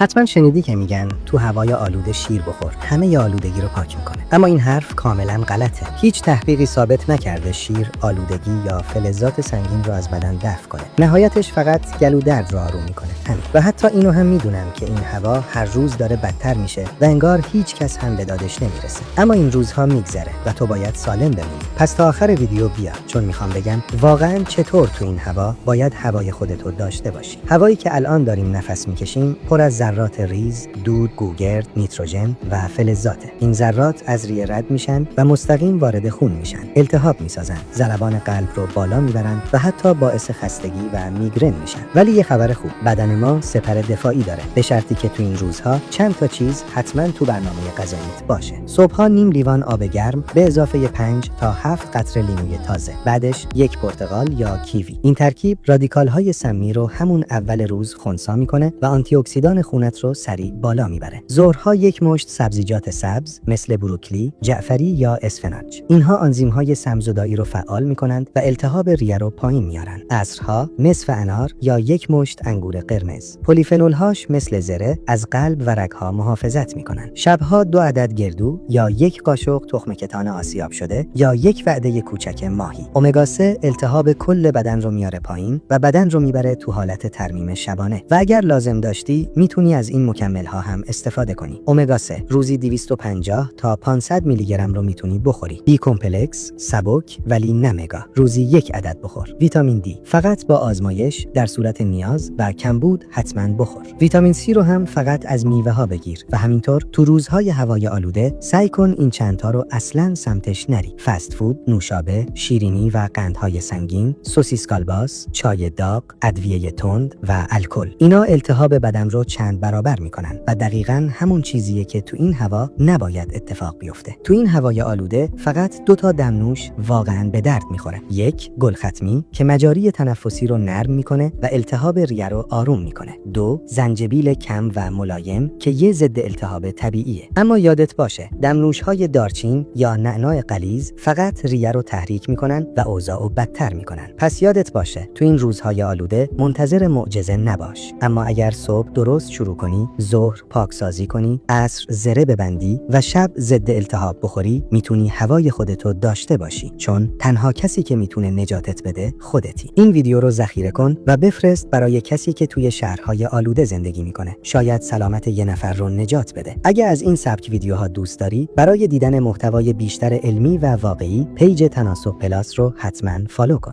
حتما شنیدی که میگن تو هوای آلوده شیر بخور، همه آلودگی رو پاک میکنه. اما این حرف کاملا غلطه. هیچ تحقیقی ثابت نکرده شیر آلودگی یا فلزات سنگین رو از بدن دفع کنه. نهایتش فقط گلو درد رو آروم میکنه. همین. و حتی اینو هم میدونم که این هوا هر روز داره بدتر میشه و انگار هیچ کس هم به دادش نمیرسه. اما این روزها میگذره و تو باید سالم بمونی. پس تا آخر ویدیو بیا، چون میخوام بگم واقعا چطور تو این هوا باید هوای خودتو داشته باشی. هوایی که الان داریم نفس میکشیم پر از ذرات ریز، دود، گوگرد، نیتروژن و فلزاته. این ذرات از ریه رد میشن و مستقیم وارد خون میشن. التهاب میسازن، ضربان قلب رو بالا میبرن و حتی باعث خستگی و میگرن میشن. ولی یه خبر خوب، بدن ما سپر دفاعی داره، به شرطی که تو این روزها چند تا چیز حتما تو برنامه غذاییت باشه. صبحها نیم لیوان آب گرم به اضافه 5 تا 7 قطره لیموی تازه. بعدش یک پرتقال یا کیوی. این ترکیب رادیکال‌های سمی رو همون اول روز خنثی میکنه و آنتی اکسیدان خونت رو سریع بالا میبره. ظهرها یک مشت سبزیجات سبز مثل بروکلی، جعفری یا اسفناج. اینها آنزیم‌های سم‌زدایی رو فعال میکنند و التهاب ریه رو پایین میارن. عصرها نصف انار یا یک مشت انگور قرمز. پلیفنول‌هاش مثل زره از قلب و رگ‌ها محافظت میکنن. شبها 2 عدد گردو یا یک قاشق تخم کتان آسیاب شده یا یک وعده کوچک ماهی. امگا 3 التهاب کل بدن رو میاره پایین و بدن رو میبره تو حالت ترمیم شبانه. و اگر لازم داشتی میتونی از این مکمل‌ها هم استفاده کنی. امگا 3 روزی 250 تا 500 میلی گرم رو میتونی بخوری. بی کمپلکس سبک ولی نه مگا، روزی 1 عدد بخور. ویتامین دی فقط با آزمایش، در صورت نیاز و کمبود حتما بخور. ویتامین سی رو هم فقط از میوه ها بگیر و همینطور تو روزهای هوای آلوده سعی کن این چند تا رو اصلاً سمتش نری. فست فود، نوشابه، شیرینی و قندهای سنگین، سوسیس کالباس، چای داغ، ادویه تند و الکل. اینا التهاب بدن رو چند برابر میکنن و دقیقاً همون چیزیه که تو این هوا نباید اتفاق بیفته. تو این هوای آلوده فقط 2 تا دمنوش واقعاً به درد میخوره. یک گلختمی که مجاری تنفسی رو نرم میکنه و التهاب ریه رو آروم میکنه. 2 زنجبیل کم و ملایم که یه ضد التهاب طبیعیه. اما یادت باشه دمنوش‌های دارچین یا نعناع غلیظ فقط ریه رو تحریک میکنن و اوضاع رو بدتر میکنن. پس یادت باشه تو این روزهای آلوده منتظر معجزه نباش. اما اگر صبح درست شروع کنی، ظهر پاکسازی کنی، عصر زره ببندی و شب ضد التهاب بخوری، میتونی هوای خودتو داشته باشی، چون تنها کسی که میتونه نجاتت بده خودتی. این ویدیو رو ذخیره کن و بفرست برای کسی که توی شهرهای آلوده زندگی میکنه. شاید سلامت یه نفر رو نجات بده. اگه از این سبک ویدیوها دوست داری، برای دیدن محتوای بیشتر علمی و واقعی، پیج تناسب پلاس رو حتما فالو کن.